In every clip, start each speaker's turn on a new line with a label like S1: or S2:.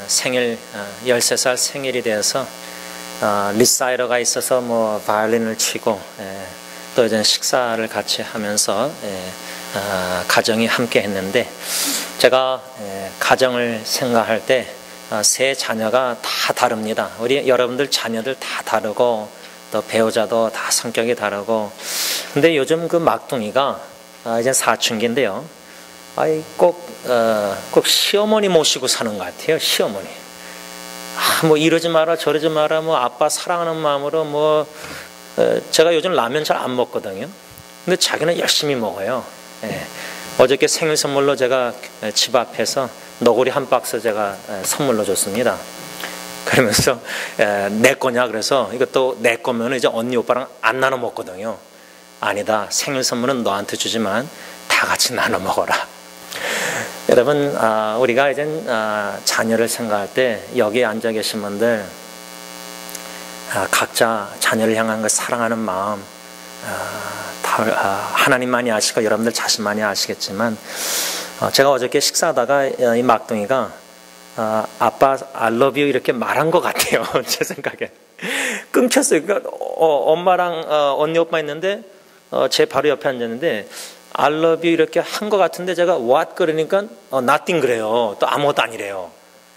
S1: 생일 13살 생일이 되어서 리사이러가 있어서 뭐 바이올린을 치고 또 이제 식사를 같이 하면서 가정이 함께 했는데 제가 가정을 생각할 때 세 자녀가 다 다릅니다. 우리 여러분들 자녀들 다 다르고 또 배우자도 다 성격이 다르고 근데 요즘 그 막둥이가 이제 사춘기인데요. 꼭 시어머니 모시고 사는 것 같아요. 시어머니. 뭐 이러지 마라 저러지 마라 뭐 아빠 사랑하는 마음으로 제가 요즘 라면 잘 안 먹거든요. 근데 자기는 열심히 먹어요. 어저께 생일 선물로 제가 집 앞에서 너구리 한 박스 제가 선물로 줬습니다. 그러면서 내 거냐 그래서 이것도 내 거면 이제 언니 오빠랑 안 나눠 먹거든요. 아니다. 생일 선물은 너한테 주지만 다 같이 나눠 먹어라. 여러분 우리가 이제 자녀를 생각할 때 여기에 앉아 계신 분들 각자 자녀를 향한 그 사랑하는 마음 하나님만이 아시고 여러분들 자신만이 아시겠지만 제가 어저께 식사하다가 이 막둥이가 아빠 I love you 이렇게 말한 것 같아요. 제 생각에 끊겼어요. 그러니까 엄마랑 언니 오빠 있는데 제 바로 옆에 앉았는데 I love you 이렇게 한 것 같은데 제가 what 그러니까 nothing 그래요. 또 아무것도 아니래요.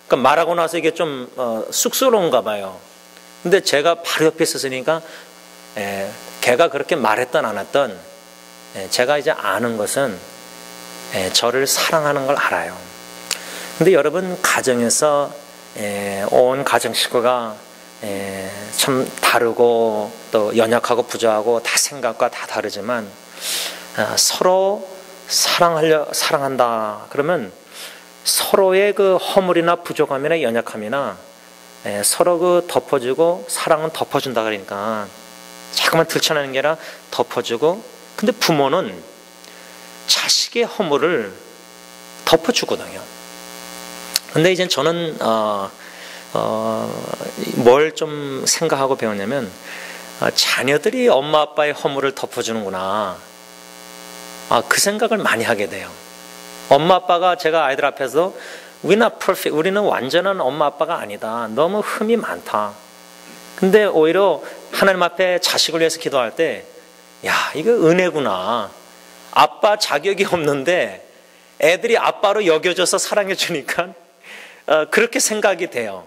S1: 그러니까 말하고 나서 이게 좀 쑥스러운가 봐요. 근데 제가 바로 옆에 있었으니까 걔가 그렇게 말했던 안 했던 제가 이제 아는 것은 저를 사랑하는 걸 알아요. 근데 여러분 가정에서 온 가정 식구가 참 다르고 또 연약하고 부족하고 다 생각과 다 다르지만 서로 사랑한다 그러면 서로의 그 허물이나 부족함이나 연약함이나 서로 그 덮어주고 사랑은 덮어준다 그러니까 자꾸만 들춰내는 게 아니라 덮어주고 근데 부모는 자식의 허물을 덮어주거든요. 근데 이제 저는 뭘 좀 생각하고 배웠냐면 자녀들이 엄마 아빠의 허물을 덮어주는구나. 그 생각을 많이 하게 돼요. 엄마 아빠가 제가 아이들 앞에서 We're not perfect. 우리는 완전한 엄마 아빠가 아니다. 너무 흠이 많다. 근데 오히려 하나님 앞에 자식을 위해서 기도할 때 야 이거 은혜구나. 아빠 자격이 없는데 애들이 아빠로 여겨져서 사랑해 주니까 그렇게 생각이 돼요.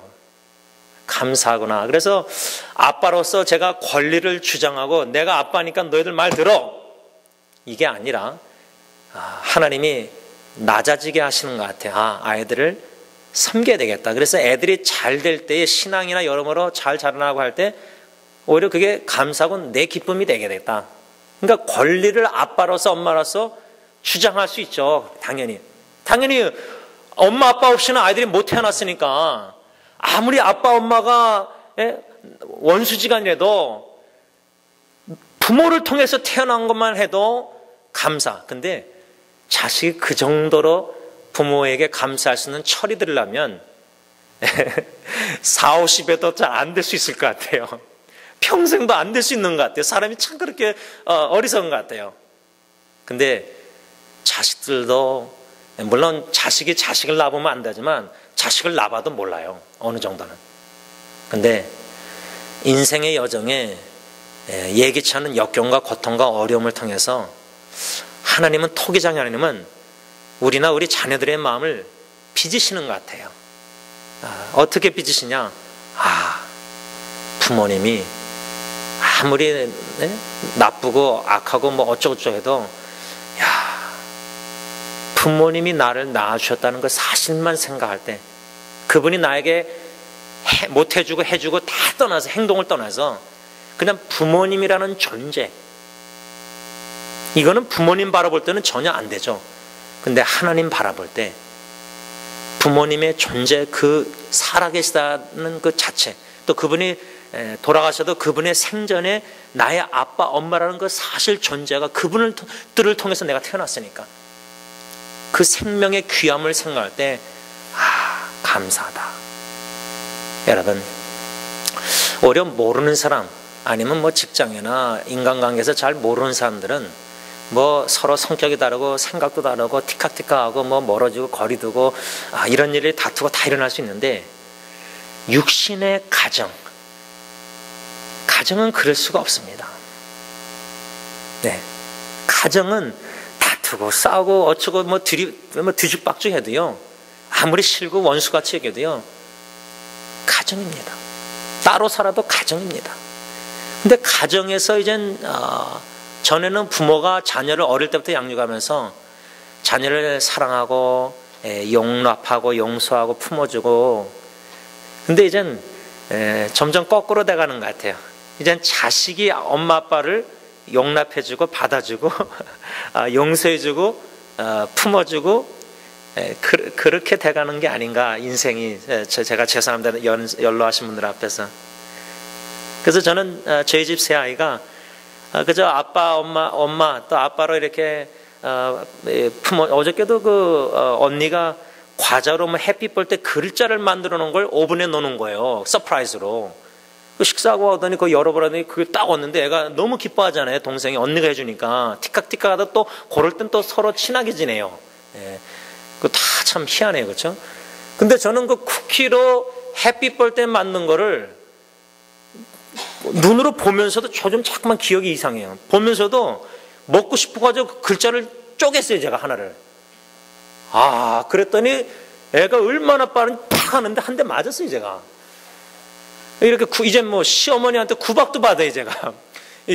S1: 감사하구나. 그래서 아빠로서 제가 권리를 주장하고 내가 아빠니까 너희들 말 들어. 이게 아니라 하나님이 낮아지게 하시는 것 같아요. 아이들을 섬겨야 되겠다. 그래서 애들이 잘 될 때의 신앙이나 여러모로 잘 자라나고 할 때 오히려 그게 감사하고 내 기쁨이 되겠다. 그러니까 권리를 아빠로서 엄마로서 주장할 수 있죠. 당연히 엄마 아빠 없이는 아이들이 못 태어났으니까 아무리 아빠 엄마가 원수지간이라도 부모를 통해서 태어난 것만 해도 감사. 근데 자식이 그 정도로 부모에게 감사할 수 있는 철이 들려면 40, 50에도 잘 안 될 수 있을 것 같아요. 평생도 안 될 수 있는 것 같아요. 사람이 참 그렇게 어리석은 것 같아요. 근데 자식들도 물론 자식이 자식을 낳아보면 안 되지만 자식을 낳아봐도 몰라요. 어느 정도는. 근데 인생의 여정에 예기치 않은 역경과 고통과 어려움을 통해서 하나님은 토기장이 하나님은 우리나 우리 자녀들의 마음을 빚으시는 것 같아요. 어떻게 빚으시냐? 부모님이 아무리 나쁘고 악하고 뭐 어쩌고저쩌고 해도 부모님이 나를 낳아주셨다는 그 사실만 생각할 때 그분이 나에게 못해주고 해주고 다 떠나서 행동을 떠나서 그냥 부모님이라는 존재 이거는 부모님 바라볼 때는 전혀 안 되죠. 근데 하나님 바라볼 때 부모님의 존재 그 살아계시다는 그 자체 또 그분이 돌아가셔도 그분의 생전에 나의 아빠 엄마라는 그 사실 존재가 그분들을 통해서 내가 태어났으니까 그 생명의 귀함을 생각할 때 감사하다. 여러분 오히려 모르는 사람 아니면 뭐 직장이나 인간관계에서 잘 모르는 사람들은 뭐 서로 성격이 다르고 생각도 다르고 티격태격하고 뭐 멀어지고 거리 두고 이런 일이 다투고 다 일어날 수 있는데 육신의 가정은 그럴 수가 없습니다. 네, 가정은 다투고 싸우고 어쩌고 뭐 뒤죽박죽 해도요, 아무리 싫고 원수같이 얘기해도요, 가정입니다. 따로 살아도 가정입니다. 근데 가정에서 이젠 전에는 부모가 자녀를 어릴 때부터 양육하면서 자녀를 사랑하고 용납하고 용서하고 품어주고, 근데 이젠 점점 거꾸로 돼가는 것 같아요. 이젠 자식이 엄마 아빠를 용납해주고 받아주고 용서해주고 품어주고 그렇게 돼가는 게 아닌가, 인생이. 제가 죄송합니다, 연로하신 분들 앞에서. 그래서 저는 저희 집 새 아이가 그저 아빠 엄마 또 아빠로 이렇게 어저께도 언니가 과자로 뭐 햇빛 볼 때 글자를 만들어 놓은 걸 오븐에 넣는 거예요, 서프라이즈로. 식사하고 하더니 그거 열어보라더니 그게 딱 왔는데 애가 너무 기뻐하잖아요. 동생이 언니가 해주니까 티깍티깍 하다 또 그럴 땐 또 서로 친하게 지내요. 그거 다 참 희한해요, 그렇죠? 근데 저는 그 쿠키로 햇빛 볼 때 만든 거를 눈으로 보면서도 좀 자꾸만 기억이 이상해요. 보면서도 먹고 싶어가지고 그 글자를 쪼갰어요, 제가 하나를. 그랬더니 애가 얼마나 빠른지 팍 하는데 한 대 맞았어요, 제가. 이렇게 이제 뭐 시어머니한테 구박도 받아요, 제가.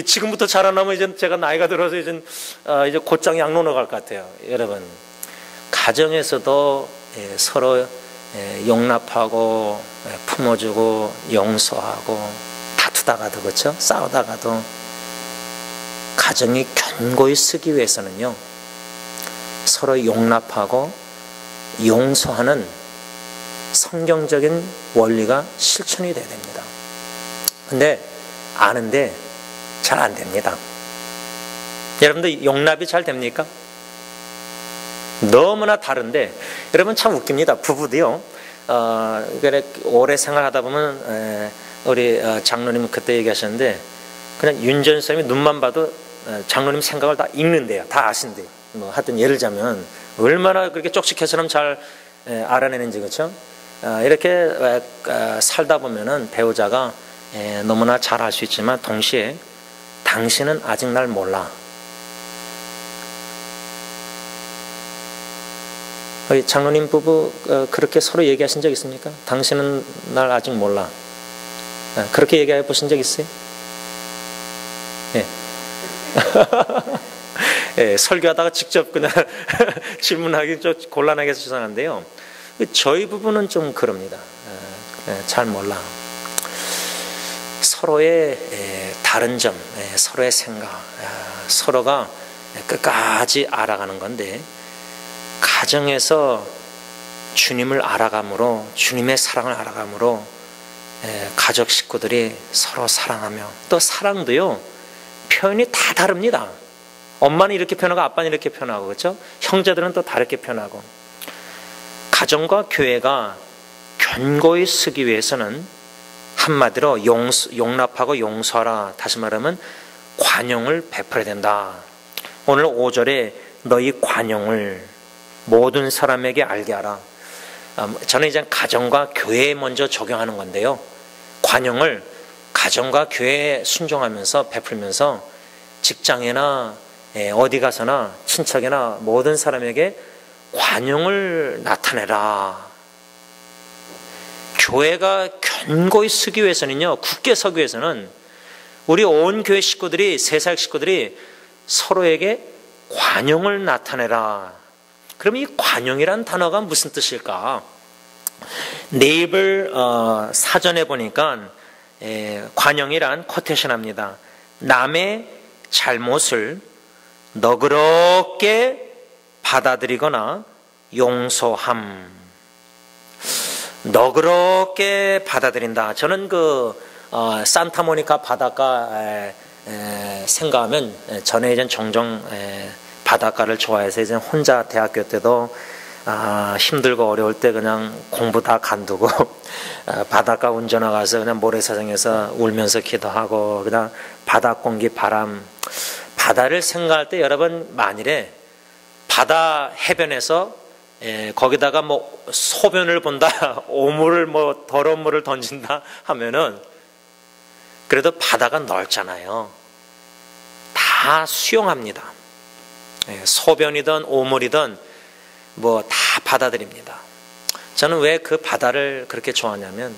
S1: 지금부터 자라나면 이제 제가 나이가 들어서 이제 곧장 양로로 갈 것 같아요. 여러분, 가정에서도 서로 용납하고 품어주고 용서하고 다투다가도, 그렇죠? 싸우다가도 가정이 견고히 쓰기 위해서는요, 서로 용납하고 용서하는 성경적인 원리가 실천이 돼야 됩니다. 근데 아는데 잘 안 됩니다. 여러분들 용납이 잘 됩니까? 너무나 다른데, 여러분 참 웃깁니다. 부부도요, 오래 생활하다 보면 우리 장로님 그때 얘기하셨는데, 그냥 윤전 쌤이 눈만 봐도 장로님 생각을 다 읽는데요. 다 아신대요. 뭐 하여튼 예를 들자면 얼마나 그렇게 쪽집게처럼 잘 알아내는지, 그렇죠? 이렇게 살다 보면은 배우자가 너무나 잘 알 수 있지만 동시에 당신은 아직 날 몰라. 우리 장로님 부부 그렇게 서로 얘기하신 적 있습니까? 당신은 날 아직 몰라. 그렇게 얘기해 보신 적 있어요? 예. 예, 설교하다가 직접 그냥 질문하기 좀 곤란하게 해서 죄송한데요, 저희 부부는 좀 그럽니다. 잘 몰라. 서로의 다른 점, 서로의 생각, 서로가 끝까지 알아가는 건데, 가정에서 주님을 알아감으로, 주님의 사랑을 알아감으로 가족 식구들이 서로 사랑하며, 또 사랑도요, 표현이 다 다릅니다. 엄마는 이렇게 표현하고 아빠는 이렇게 표현하고, 그렇죠? 형제들은 또 다르게 표현하고. 가정과 교회가 견고히 쓰기 위해서는 한마디로 용납하고 용서하라, 다시 말하면 관용을 베풀어야 된다. 오늘 5절에 너희 관용을 모든 사람에게 알게 하라. 저는 이제 가정과 교회에 먼저 적용하는 건데요, 관용을 가정과 교회에 순종하면서 베풀면서 직장이나 어디 가서나 친척이나 모든 사람에게 관용을 나타내라. 교회가 견고히 서기 위해서는요, 굳게 서기 위해서는 우리 온 교회 식구들이, 세상 식구들이 서로에게 관용을 나타내라. 그럼 이 관용이란 단어가 무슨 뜻일까? 네이버 사전에 보니까 관용이란 코테이션 합니다. 남의 잘못을 너그럽게 받아들이거나 용서함. 너그럽게 받아들인다. 저는 산타모니카 바닷가 생각하면, 전에 이제 종종 바닷가를 좋아해서 이제 혼자 대학교 때도 힘들고 어려울 때 그냥 공부 다 간두고 바닷가 운전하고 가서 그냥 모래사장에서 울면서 기도하고, 그냥 바다 공기, 바람 바다를 생각할 때 여러분 만일에 바다 해변에서 거기다가 뭐 소변을 본다, 오물을 뭐 더러운 물을 던진다 하면은 그래도 바다가 넓잖아요. 다 수용합니다. 소변이든 오물이든 뭐 다 받아들입니다. 저는 왜 그 바다를 그렇게 좋아하냐면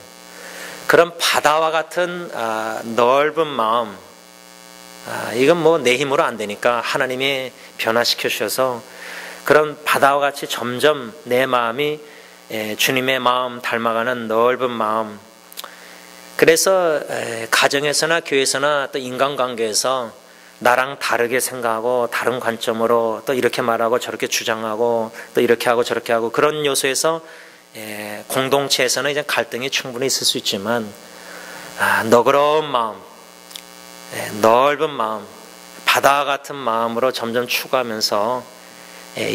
S1: 그런 바다와 같은 넓은 마음, 이건 뭐 내 힘으로 안 되니까 하나님이 변화시켜 주셔서 그런 바다와 같이 점점 내 마음이 주님의 마음 닮아가는 넓은 마음. 그래서 가정에서나 교회에서나 또 인간관계에서 나랑 다르게 생각하고 다른 관점으로 또 이렇게 말하고 저렇게 주장하고 또 이렇게 하고 저렇게 하고 그런 요소에서 공동체에서는 이제 갈등이 충분히 있을 수 있지만 너그러운 마음, 넓은 마음, 바다와 같은 마음으로 점점 추구하면서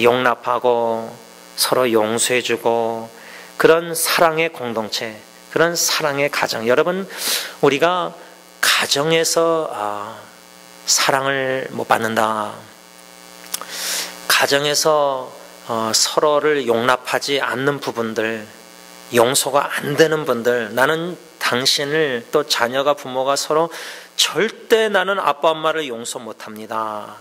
S1: 용납하고 서로 용서해주고 그런 사랑의 공동체, 그런 사랑의 가정. 여러분, 우리가 가정에서 사랑을 못 받는다, 가정에서 서로를 용납하지 않는 부분들, 용서가 안 되는 분들, 나는 당신을, 또 자녀가 부모가 서로 절대 나는 아빠 엄마를 용서 못합니다.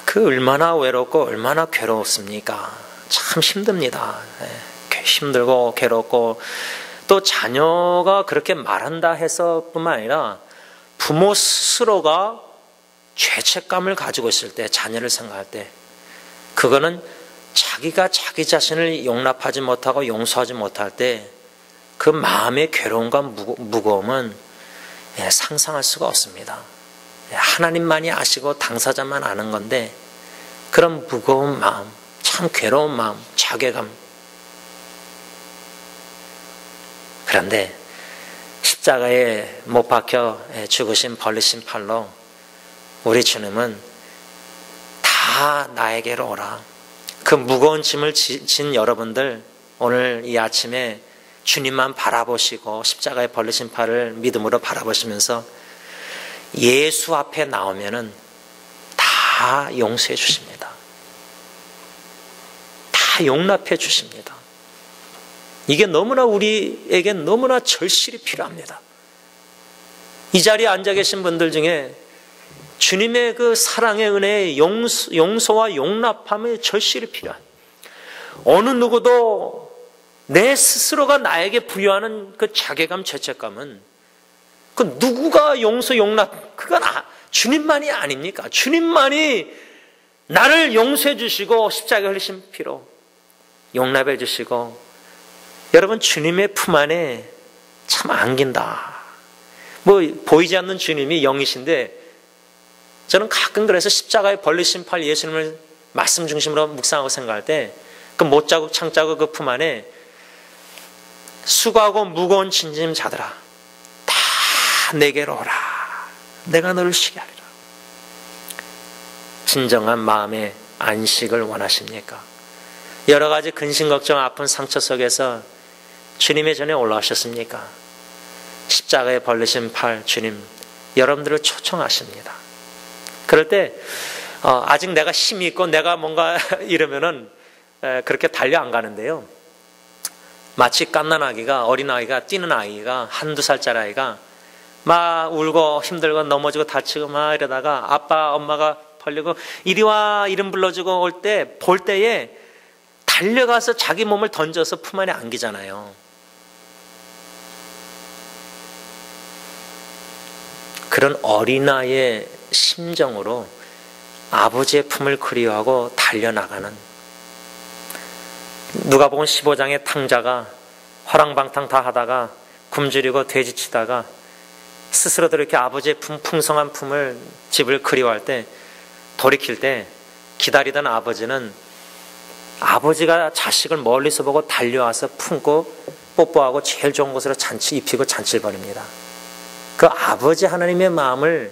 S1: 그 얼마나 외롭고 얼마나 괴롭습니까? 참 힘듭니다. 힘들고 괴롭고, 또 자녀가 그렇게 말한다 해서 뿐만 아니라 부모 스스로가 죄책감을 가지고 있을 때, 자녀를 생각할 때, 그거는 자기가 자기 자신을 용납하지 못하고 용서하지 못할 때 그 마음의 괴로움과 무거움은 상상할 수가 없습니다. 하나님만이 아시고 당사자만 아는 건데 그런 무거운 마음, 참 괴로운 마음, 자괴감. 그런데 십자가에 못 박혀 죽으신 벌리신 팔로 우리 주님은 다 나에게로 오라. 그 무거운 짐을 진 여러분들, 오늘 이 아침에 주님만 바라보시고 십자가에 벌리신 팔을 믿음으로 바라보시면서 예수 앞에 나오면은 다 용서해 주십니다. 다 용납해 주십니다. 이게 너무나 우리에게 너무나 절실히 필요합니다. 이 자리에 앉아 계신 분들 중에 주님의 그 사랑의 은혜의 용서와 용납함이 절실히 필요한, 어느 누구도 내 스스로가 나에게 부여하는 그 자괴감, 죄책감은 그 누구가 용서, 용납, 그건 주님만이 아닙니까? 주님만이 나를 용서해 주시고 십자가에 흘리신 피로 용납해 주시고, 여러분 주님의 품 안에 참 안긴다. 뭐 보이지 않는 주님이 영이신데 저는 가끔 그래서 십자가에 벌리신 팔 예수님을 말씀 중심으로 묵상하고 생각할 때 그 못자국 창자국 그 품 안에 수고하고 무거운 짐진 자들아 다 내게로 오라. 내가 너를 쉬게 하리라. 진정한 마음의 안식을 원하십니까? 여러 가지 근심, 걱정, 아픈 상처 속에서 주님의 전에 올라오셨습니까? 십자가에 벌리신 팔 주님 여러분들을 초청하십니다. 그럴 때 아직 내가 힘이 있고 내가 뭔가 이러면은 그렇게 달려 안 가는데요. 마치 갓난아기가, 어린아이가, 뛰는 아이가, 한두 살짜리 아이가 막 울고 힘들고 넘어지고 다치고 막 이러다가 아빠 엄마가 벌리고 이리 와 이름 불러주고 올 때, 볼 때에 달려가서 자기 몸을 던져서 품 안에 안기잖아요. 그런 어린아이의 심정으로 아버지의 품을 그리워하고 달려나가는, 누가복음 15장의 탕자가 화랑방탕 다 하다가 굶주리고 돼지치다가 스스로도 이렇게 아버지의 품, 풍성한 품을, 집을 그리워할 때, 돌이킬 때 기다리던 아버지는 아버지가 자식을 멀리서 보고 달려와서 품고 뽀뽀하고 제일 좋은 곳으로 입히고 잔치를 벌입니다. 그 아버지 하나님의 마음을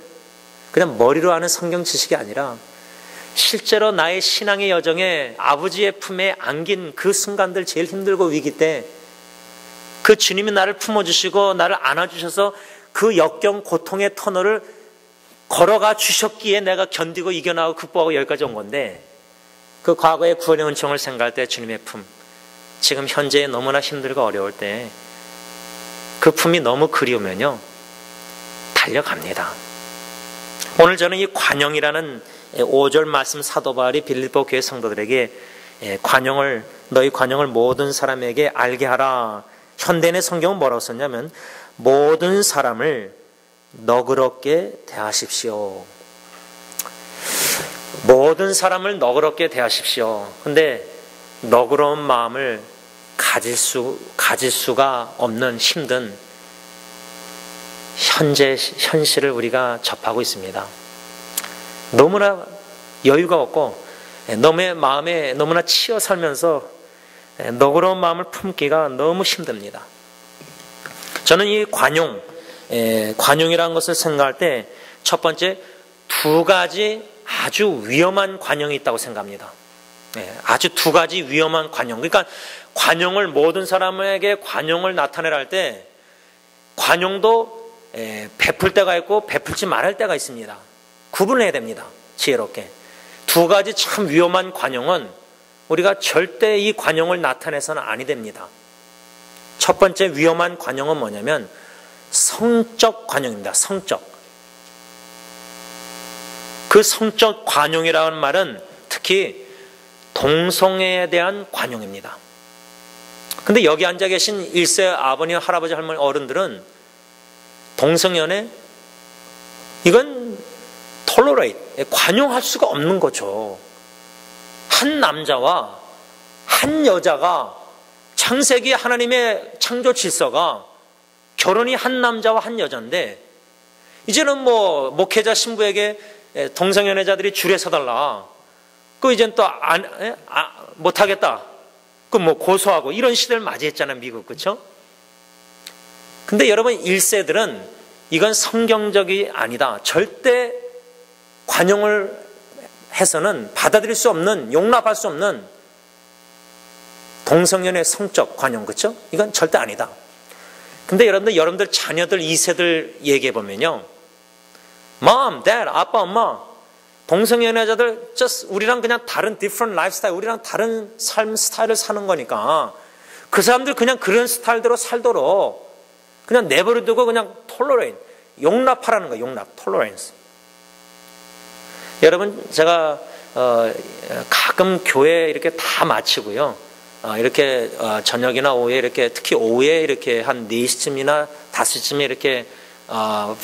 S1: 그냥 머리로 아는 성경 지식이 아니라 실제로 나의 신앙의 여정에 아버지의 품에 안긴 그 순간들, 제일 힘들고 위기 때 그 주님이 나를 품어주시고 나를 안아주셔서 그 역경 고통의 터널을 걸어가 주셨기에 내가 견디고 이겨나가고 극복하고 여기까지 온 건데, 그 과거의 구원의 은총을 생각할 때 주님의 품, 지금 현재에 너무나 힘들고 어려울 때 그 품이 너무 그리우면요, 달려갑니다. 오늘 저는 이 관용이라는 5절 말씀 사도 바울이 빌립보 교회 성도들에게 너희 관용을 모든 사람에게 알게 하라. 현대인의 성경은 뭐라고 썼냐면 모든 사람을 너그럽게 대하십시오. 모든 사람을 너그럽게 대하십시오. 근데 너그러운 마음을 가질 수가 없는 힘든 현실을 우리가 접하고 있습니다. 너무나 여유가 없고 너의 마음에 너무나 치여 살면서 너그러운 마음을 품기가 너무 힘듭니다. 저는 이 관용이라는 것을 생각할 때 첫 번째 2가지 아주 위험한 관용이 있다고 생각합니다. 아주 2가지 위험한 관용. 그러니까 관용을 모든 사람에게 관용을 나타내라 할 때 관용도 베풀 때가 있고 베풀지 말할 때가 있습니다. 구분해야 됩니다. 지혜롭게. 2가지 참 위험한 관용은 우리가 절대 이 관용을 나타내서는 아니 됩니다. 첫 번째 위험한 관용은 뭐냐면 성적 관용입니다. 성적. 그 성적 관용이라는 말은 특히 동성애에 대한 관용입니다. 근데 여기 앉아 계신 1세 아버님, 할아버지, 할머니, 어른들은 동성연애 이건 tolerate, 관용할 수가 없는 거죠. 한 남자와 한 여자가 창세기 하나님의 창조 질서가 결혼이 한 남자와 한 여자인데 이제는 뭐 목회자 신부에게 동성연애자들이 줄에 서달라. 그 이제는 또 못하겠다. 그 뭐 고소하고 이런 시대를 맞이했잖아요, 미국. 그렇죠? 근데 여러분 1세들은 이건 성경적이 아니다. 절대 관용을 해서는 받아들일 수 없는, 용납할 수 없는 동성연애 성적 관용, 그렇죠? 이건 절대 아니다. 근데 여러분들 자녀들 2세들 얘기해 보면요, Mom, Dad, 아빠, 엄마, 동성연애자들 우리랑 그냥 다른 different lifestyle, 우리랑 다른 삶 스타일을 사는 거니까 그 사람들 그냥 그런 스타일대로 살도록 그냥 내버려두고 그냥 tolerate, 용납하라는 거예요. 용납, tolerance. 여러분, 제가 가끔 교회 이렇게 다 마치고요, 이렇게 저녁이나 오후에 이렇게, 특히 오후에 이렇게 한 4시쯤이나 5시쯤에 이렇게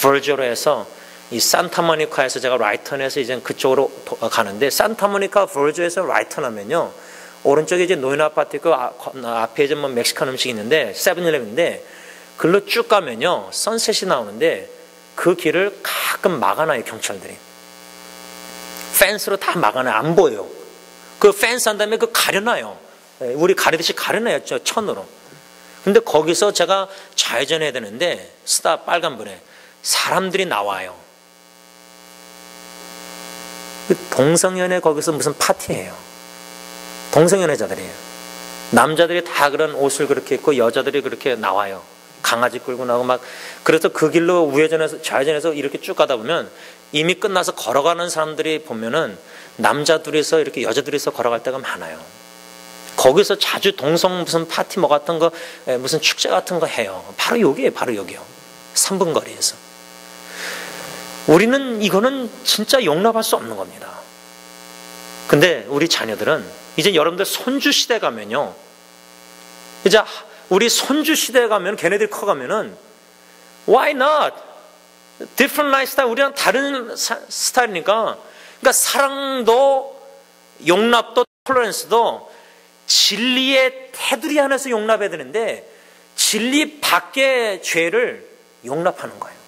S1: 버지오로 해서 이 산타모니카에서 제가 라이턴에서 이제 그쪽으로 가는데, 산타모니카 버지오에서 라이턴 하면요, 오른쪽에 이제 노인 아파트 그 앞에 이제 뭐 멕시칸 음식이 있는데, 세븐일레븐인데, 글로 쭉 가면요, 선셋이 나오는데 그 길을 가끔 막아놔요, 경찰들이. 펜스로 다 막아놔요. 안 보여요. 그 펜스 한 다음에 그 가려놔요. 우리 가리듯이 가려놔요, 천으로. 근데 거기서 제가 좌회전해야 되는데 스탑 빨간불에 사람들이 나와요. 동성연애 거기서 무슨 파티예요. 동성연애자들이에요. 남자들이 다 그런 옷을 그렇게 입고 여자들이 그렇게 나와요. 강아지 끌고 나오고 막. 그래서 그 길로 우회전해서 좌회전해서 이렇게 쭉 가다 보면 이미 끝나서 걸어가는 사람들이 보면은 남자 둘이서 이렇게 여자 둘이서 걸어갈 때가 많아요. 거기서 자주 동성 무슨 파티 뭐 같은 거, 무슨 축제 같은 거 해요. 바로 여기에요. 바로 여기요. 3분 거리에서. 우리는 이거는 진짜 용납할 수 없는 겁니다. 근데 우리 자녀들은 이제 여러분들 손주 시대 가면요, 이제 우리 손주 시대에 가면 걔네들이 커가면은 why not? different lifestyle, 우리랑 다른 스타일이니까. 그러니까 사랑도 용납도 톨러런스도 진리의 테두리 안에서 용납해야 되는데 진리 밖의 죄를 용납하는 거예요.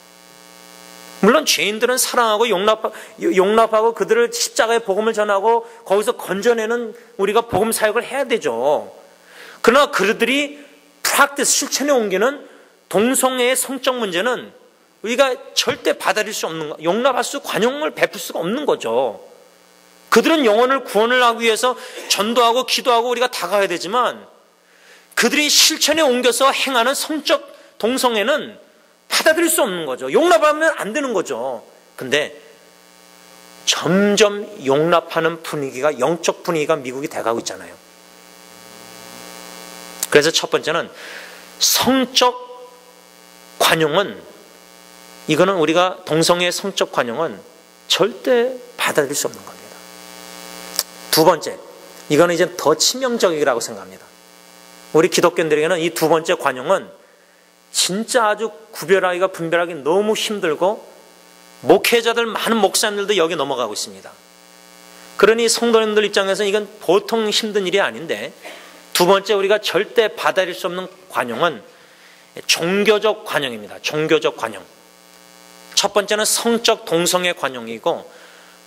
S1: 물론 죄인들은 사랑하고 용납하고 그들을 십자가의 복음을 전하고 거기서 건져내는 우리가 복음 사역을 해야 되죠. 그러나 그들이 practice, 실천에 옮기는 동성애의 성적 문제는 우리가 절대 받아들일 수 없는 거, 용납할 수, 관용을 베풀 수가 없는 거죠. 그들은 영혼을 구원을 하기 위해서 전도하고 기도하고 우리가 다가가야 되지만 그들이 실천에 옮겨서 행하는 성적 동성애는 받아들일 수 없는 거죠. 용납하면 안 되는 거죠. 근데 점점 용납하는 분위기가, 영적 분위기가 미국이 돼가고 있잖아요. 그래서 첫 번째는 성적 관용은, 이거는 우리가 동성애의 성적 관용은 절대 받아들일 수 없는 겁니다. 두 번째, 이거는 이제 더 치명적이라고 생각합니다. 우리 기독교인들에게는 이 두 번째 관용은 진짜 아주 구별하기가 분별하기 너무 힘들고, 목회자들, 많은 목사님들도 여기 넘어가고 있습니다. 그러니 성도님들 입장에서는 이건 보통 힘든 일이 아닌데, 두 번째 우리가 절대 받아들일 수 없는 관용은 종교적 관용입니다. 종교적 관용. 첫 번째는 성적 동성애 관용이고,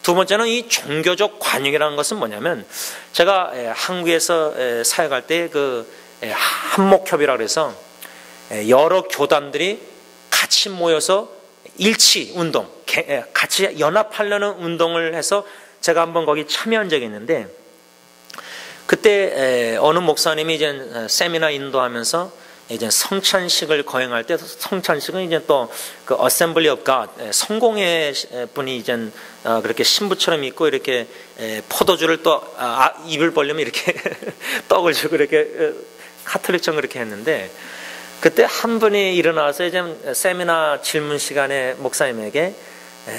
S1: 두 번째는 이 종교적 관용이라는 것은 뭐냐면, 제가 한국에서 사역할 때 그 한목협이라고 해서 여러 교단들이 같이 모여서 일치 운동, 같이 연합하려는 운동을 해서 제가 한번 거기 참여한 적이 있는데, 그때 어느 목사님이 이제 세미나 인도하면서 이제 성찬식을 거행할 때, 성찬식은 이제 또 그 어셈블리 오브 갓, 성공회 분이 이제 그렇게 신부처럼 있고, 이렇게 포도주를 또 입을 벌리면 이렇게 떡을 주고 이렇게 카톨릭처럼 그렇게 했는데, 그때 한 분이 일어나서 이제 세미나 질문 시간에 목사님에게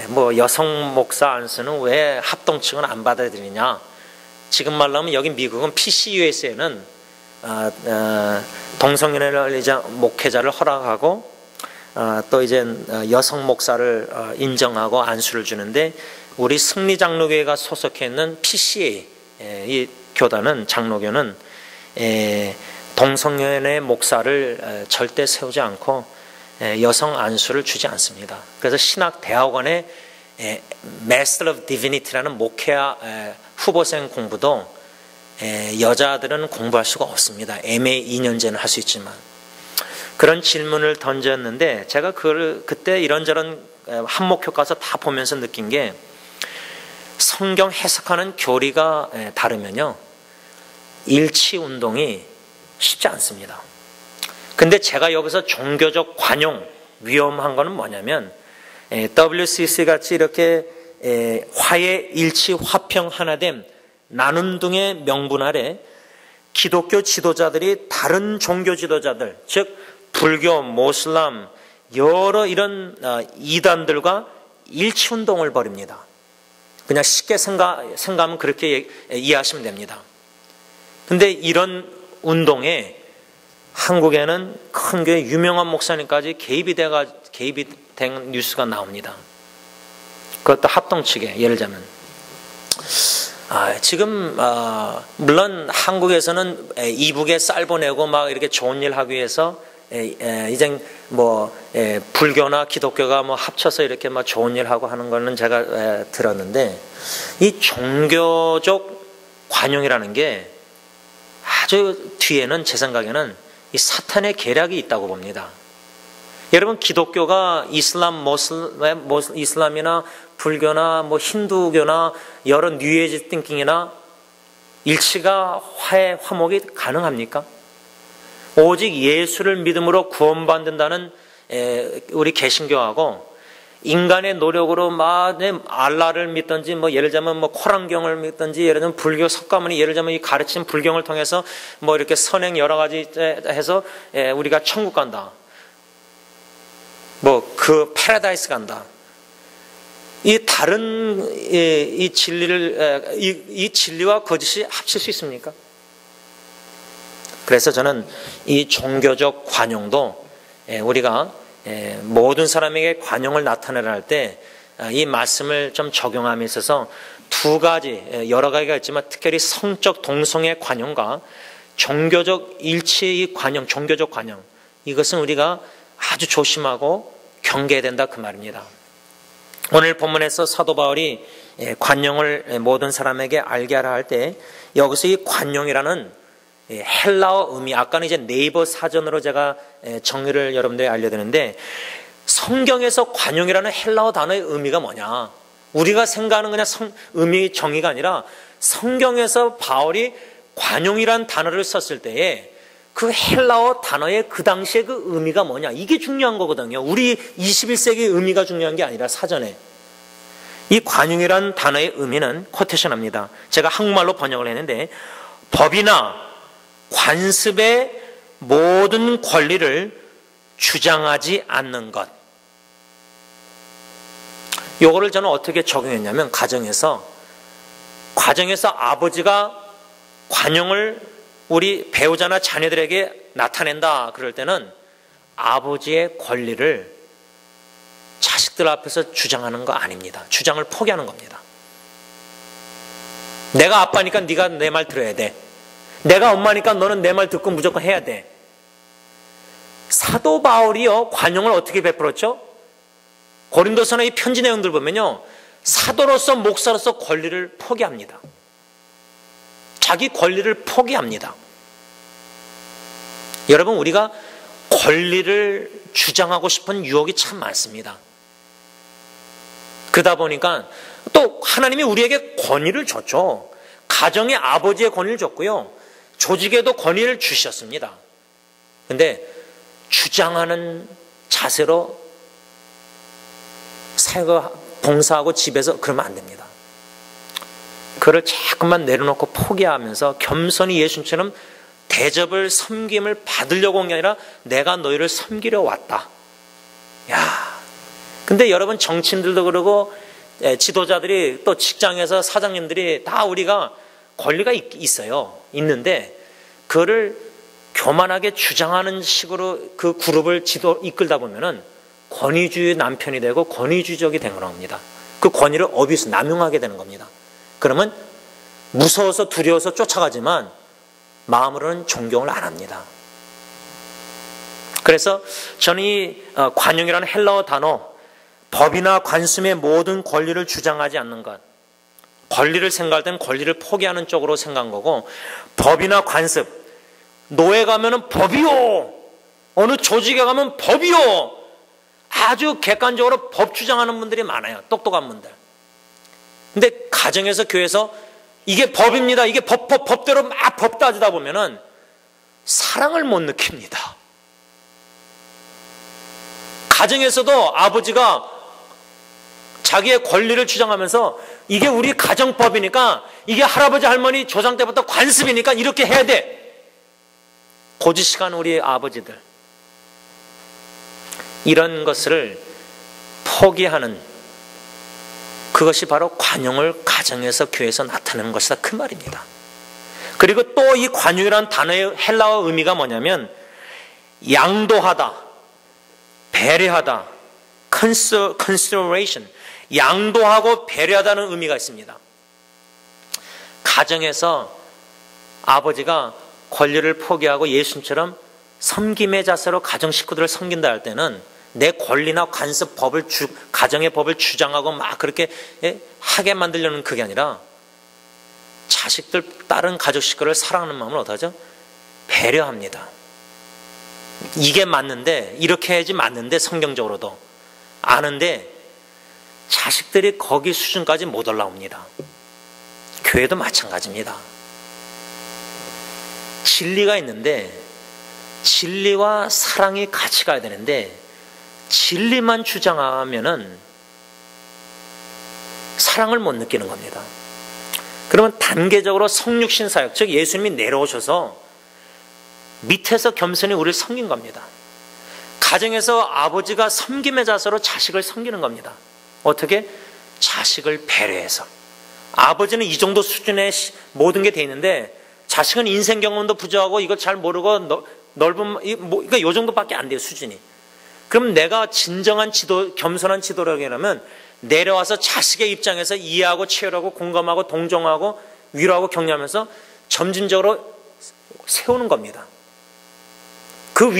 S1: 뭐 여성 목사 안 쓰는 왜 합동층은 안 받아들이냐, 지금 말로 하면 여기 미국은 PCUS에는 동성연애를 이제 목회자를 허락하고 또 이제 여성 목사를 인정하고 안수를 주는데, 우리 승리장로교회가 소속해 있는 PCA 이 교단은, 장로교는 동성연애 목사를 절대 세우지 않고 여성 안수를 주지 않습니다. 그래서 신학 대학원에 Master of Divinity라는 목회와 후보생 공부도 여자들은 공부할 수가 없습니다. MA 2년제는 할 수 있지만. 그런 질문을 던졌는데, 제가 그때 이런저런 한목교 가서 다 보면서 느낀 게, 성경 해석하는 교리가 다르면요, 일치 운동이 쉽지 않습니다. 근데 제가 여기서 종교적 관용, 위험한 거는 뭐냐면, WCC 같이 이렇게 화해, 일치, 화평, 하나됨, 나눔 등의 명분 아래 기독교 지도자들이 다른 종교 지도자들, 즉 불교, 모슬람, 여러 이런 이단들과 일치운동을 벌입니다. 그냥 쉽게 생각하면 그렇게 이해하시면 됩니다. 근데 이런 운동에 한국에는 큰 교회 유명한 목사님까지 개입이 된 뉴스가 나옵니다. 그것도 합동 측에, 예를 들자면 지금 물론 한국에서는 이북에 쌀 보내고 막 이렇게 좋은 일 하기 위해서 이제 뭐 불교나 기독교가 뭐 합쳐서 이렇게 막 좋은 일 하고 하는 거는 제가 들었는데, 이 종교적 관용이라는 게 아주 뒤에는 제 생각에는 이 사탄의 계략이 있다고 봅니다. 여러분, 기독교가 이슬람이나 불교나 뭐 힌두교나 여러 뉴에이지 띵킹이나 일치가 화해, 화목이 가능합니까? 오직 예수를 믿음으로 구원받는다는 우리 개신교하고, 인간의 노력으로 막 알라를 믿든지, 뭐 예를 들자면 뭐 코란경을 믿든지, 예를 들면 불교 석가모니 예를 들자면 이 가르친 불경을 통해서 뭐 이렇게 선행 여러 가지 해서 우리가 천국 간다, 뭐 그 패러다이스 간다. 이 다른 이 진리를 이 진리와 거짓이 합칠 수 있습니까? 그래서 저는 이 종교적 관용도 우리가 모든 사람에게 관용을 나타내려 할 때 이 말씀을 좀 적용함에 있어서 두 가지, 여러 가지가 있지만 특별히 성적 동성애 관용과 종교적 일치의 관용, 종교적 관용, 이것은 우리가 아주 조심하고 경계해야 된다, 그 말입니다. 오늘 본문에서 사도 바울이 관용을 모든 사람에게 알게 하라 할 때, 여기서 이 관용이라는 헬라어 의미, 아까는 이제 네이버 사전으로 제가 정의를 여러분들에게 알려드렸는데, 성경에서 관용이라는 헬라어 단어의 의미가 뭐냐, 우리가 생각하는 그냥 의미 정의가 아니라 성경에서 바울이 관용이라는 단어를 썼을 때에 그 헬라어 단어의 그 당시에 그 의미가 뭐냐, 이게 중요한 거거든요. 우리 21세기의 의미가 중요한 게 아니라 사전에 이 관용이란 단어의 의미는 코테이션합니다. 제가 한국말로 번역을 했는데 법이나 관습의 모든 권리를 주장하지 않는 것. 요거를 저는 어떻게 적용했냐면 가정에서 아버지가 관용을 우리 배우자나 자녀들에게 나타낸다 그럴 때는 아버지의 권리를 자식들 앞에서 주장하는 거 아닙니다. 주장을 포기하는 겁니다. 내가 아빠니까 네가 내 말 들어야 돼. 내가 엄마니까 너는 내 말 듣고 무조건 해야 돼. 사도 바울이요, 관용을 어떻게 베풀었죠? 고린도서의 이 편지 내용들 보면요, 사도로서 목사로서 권리를 포기합니다. 자기 권리를 포기합니다. 여러분, 우리가 권리를 주장하고 싶은 유혹이 참 많습니다. 그러다 보니까 또 하나님이 우리에게 권위를 줬죠. 가정의 아버지의 권위를 줬고요, 조직에도 권위를 주셨습니다. 그런데 주장하는 자세로 사역을 봉사하고 집에서 그러면 안 됩니다. 그를 자꾸만 내려놓고 포기하면서 겸손히 예수님처럼 대접을, 섬김을 받으려고 온 게 아니라 내가 너희를 섬기려 왔다. 야, 근데 여러분, 정치인들도 그러고 지도자들이, 또 직장에서 사장님들이 다 우리가 권리가 있어요. 있는데 그거를 교만하게 주장하는 식으로 그 그룹을 이끌다 보면은 권위주의 남편이 되고 권위주의적이 되는 겁니다. 그 권위를 어비스, 남용하게 되는 겁니다. 그러면 무서워서 두려워서 쫓아가지만 마음으로는 존경을 안 합니다. 그래서 저는 이 관용이라는 헬라어 단어, 법이나 관습의 모든 권리를 주장하지 않는 것, 권리를 생각할 때는 권리를 포기하는 쪽으로 생각한 거고, 법이나 관습, 노예 가면은 법이요, 어느 조직에 가면 법이요, 아주 객관적으로 법 주장하는 분들이 많아요. 똑똑한 분들. 근데 가정에서, 교회에서 이게 법입니다, 이게 법대로 막 법 따지다 보면은 사랑을 못 느낍니다. 가정에서도 아버지가 자기의 권리를 주장하면서 이게 우리 가정법이니까, 이게 할아버지 할머니 조상 때부터 관습이니까 이렇게 해야 돼. 고지식한 우리 아버지들, 이런 것을 포기하는, 그것이 바로 관용을 가정에서, 교회에서 나타내는 것이다, 그 말입니다. 그리고 또 이 관용이라는 단어의 헬라어 의미가 뭐냐면 양도하다, 배려하다, consideration, 양도하고 배려하다는 의미가 있습니다. 가정에서 아버지가 권리를 포기하고 예수님처럼 섬김의 자세로 가정 식구들을 섬긴다 할 때는 내 권리나 관습, 가정의 법을 주장하고 막 그렇게 하게 만들려는 그게 아니라 자식들, 다른 가족 식구를 사랑하는 마음을 어떡하죠? 배려합니다. 이게 맞는데, 이렇게 해야지 맞는데, 성경적으로도 아는데 자식들이 거기 수준까지 못 올라옵니다. 교회도 마찬가지입니다. 진리가 있는데 진리와 사랑이 같이 가야 되는데 진리만 주장하면은 사랑을 못 느끼는 겁니다. 그러면 단계적으로 성육신 사역, 즉 예수님이 내려오셔서 밑에서 겸손히 우리를 섬긴 겁니다. 가정에서 아버지가 섬김의 자세로 자식을 섬기는 겁니다. 어떻게? 자식을 배려해서. 아버지는 이 정도 수준의 모든 게 돼 있는데 자식은 인생 경험도 부족하고 이거 잘 모르고 그러니까 이 정도밖에 안 돼요, 수준이. 그럼 내가 진정한 겸손한 지도력이라면 내려와서 자식의 입장에서 이해하고 치열하고 공감하고 동정하고 위로하고 격려하면서 점진적으로 세우는 겁니다. 그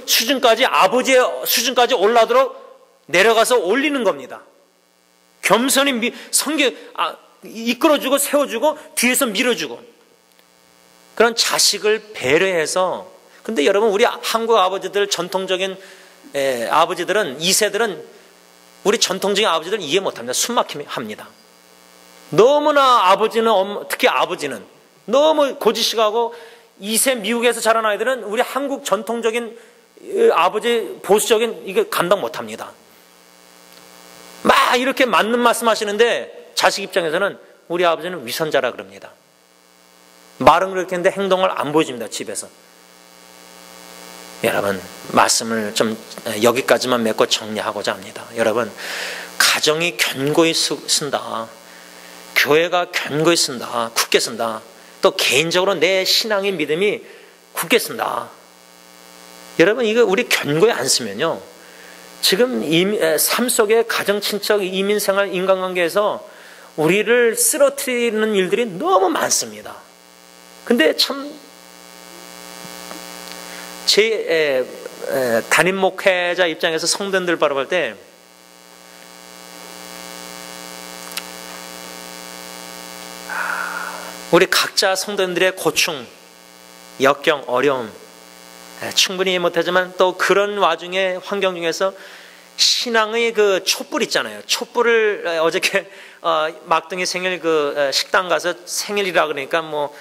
S1: 수준까지, 아버지의 수준까지 올라도록 내려가서 올리는 겁니다. 겸손히 이끌어주고 세워주고 뒤에서 밀어주고, 그런 자식을 배려해서. 근데 여러분, 우리 한국 아버지들, 전통적인 아버지들은, 2세들은 우리 전통적인 아버지들 이해 못합니다. 숨막힙니다. 너무나 아버지는, 특히 아버지는 너무 고지식하고, 2세 미국에서 자란 아이들은 우리 한국 전통적인 아버지 보수적인 이게 감당 못합니다. 막 다 이렇게 맞는 말씀 하시는데 자식 입장에서는 우리 아버지는 위선자라 그럽니다. 말은 그렇게 했는데 행동을 안 보여줍니다. 집에서. 여러분, 말씀을 좀 여기까지만 맺고 정리하고자 합니다. 여러분, 가정이 견고히 쓴다, 교회가 견고히 쓴다, 굳게 쓴다, 또 개인적으로 내 신앙의 믿음이 굳게 쓴다. 여러분, 이거 우리 견고히 안 쓰면요, 지금 삶 속에 가정, 친척, 이민생활, 인간관계에서 우리를 쓰러뜨리는 일들이 너무 많습니다. 근데 참 제 담임 목회자 입장에서 성도들 바라볼 때 우리 각자 성도들의 고충, 역경, 어려움 충분히 못하지만 또 그런 와중에 환경 중에서 신앙의 그 촛불 있잖아요. 촛불을 어저께 막둥이 생일 그 식당 가서 생일이라 그러니까 뭐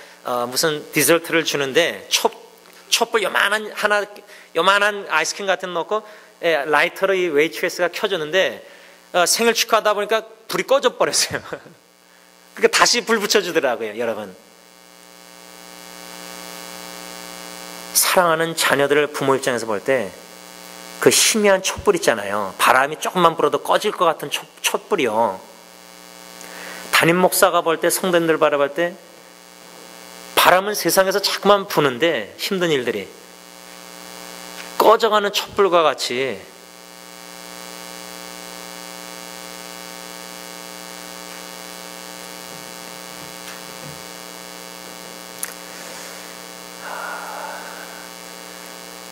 S1: 무슨 디저트를 주는데 촛불 요만한 아이스크림 같은 거 넣고 라이터로 이 웨이트레스가 켜줬는데 생일 축하하다 보니까 불이 꺼져 버렸어요. 그러니까 다시 불 붙여주더라고요. 여러분, 사랑하는 자녀들을 부모 입장에서 볼 때 그 희미한 촛불 있잖아요. 바람이 조금만 불어도 꺼질 것 같은 촛불이요. 담임 목사가 볼 때, 성도님들 바라볼 때 바람은 세상에서 자꾸만 부는데 힘든 일들이 꺼져가는 촛불과 같이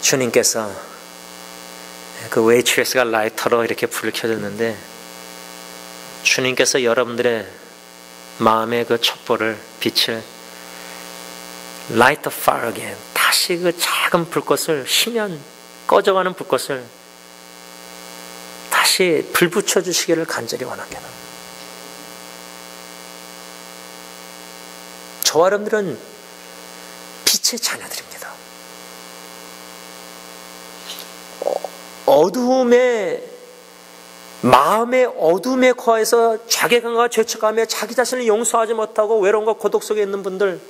S1: 주님께서 그 웨이트레스가 라이터로 이렇게 불을 켜줬는데 주님께서 여러분들의 마음의 그 촛불을, 빛을 light the fire again, 다시 그 작은 불꽃을, 희미한 꺼져가는 불꽃을 다시 불 붙여주시기를 간절히 원합니다. 저와 여러분들은 빛의 자녀들입니다. 어두움에, 마음의 어둠에 거해서 자괴감과 죄책감에 자기 자신을 용서하지 못하고 외로움과 고독 속에 있는 분들,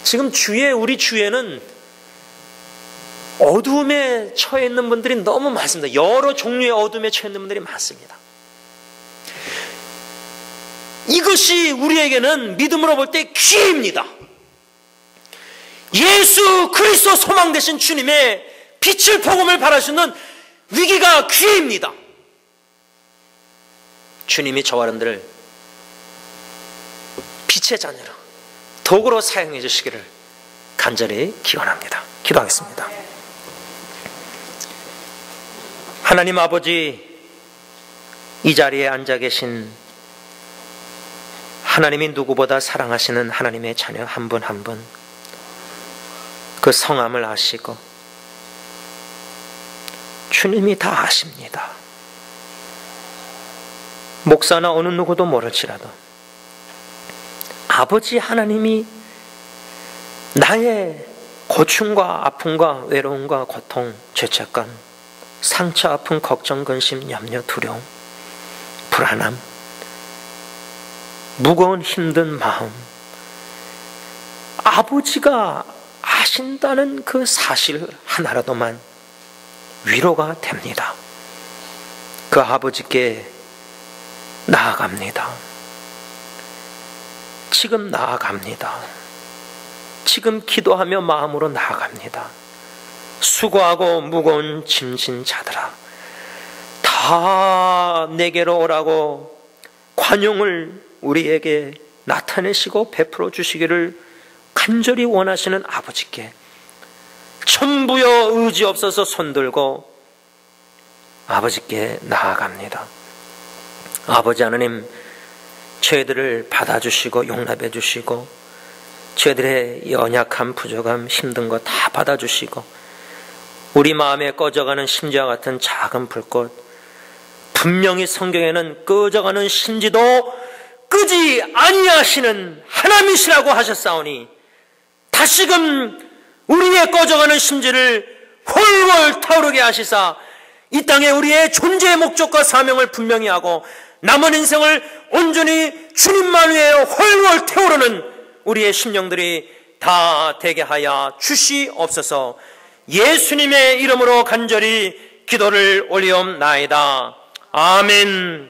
S1: 지금 우리 주위에는 어두움에 처해 있는 분들이 너무 많습니다. 여러 종류의 어둠에 처해 있는 분들이 많습니다. 이것이 우리에게는 믿음으로 볼 때 기회입니다. 예수 그리스도 소망 되신 주님의 빛을, 복음을 바라시는 위기가 기회입니다. 주님이 저와 여러분들을 빛의 자녀로, 도구로 사용해 주시기를 간절히 기원합니다. 기도하겠습니다. 하나님 아버지, 이 자리에 앉아 계신 하나님이 누구보다 사랑하시는 하나님의 자녀 한 분 한 분, 그 성함을 아시고 주님이 다 아십니다. 목사나 어느 누구도 모를지라도 아버지 하나님이 나의 고충과 아픔과 외로움과 고통, 죄책감, 상처, 아픔, 걱정, 근심, 염려, 두려움, 불안함, 무거운 힘든 마음, 아버지가 아신다는 그 사실 하나라도만 위로가 됩니다. 그 아버지께 나아갑니다. 지금 나아갑니다. 지금 기도하며 마음으로 나아갑니다. 수고하고 무거운 짐진 자들아, 다 내게로 오라고 관용을 우리에게 나타내시고 베풀어 주시기를 간절히 원하시는 아버지께 천부여 의지 없어서 손들고 아버지께 나아갑니다. 아버지 하나님, 저희들을 받아주시고 용납해 주시고 저희들의 연약함, 부족함, 힘든 거 다 받아주시고 우리 마음에 꺼져가는 심지와 같은 작은 불꽃, 분명히 성경에는 꺼져가는 심지도 끄지 아니하시는 하나님이시라고 하셨사오니 다시금 우리의 꺼져가는 심지를 훨훨 타오르게 하시사 이 땅에 우리의 존재의 목적과 사명을 분명히 하고 남은 인생을 온전히 주님만 위해 훨훨 태우려는 우리의 심령들이 다 되게 하여 주시옵소서. 예수님의 이름으로 간절히 기도를 올리옵나이다. 아멘.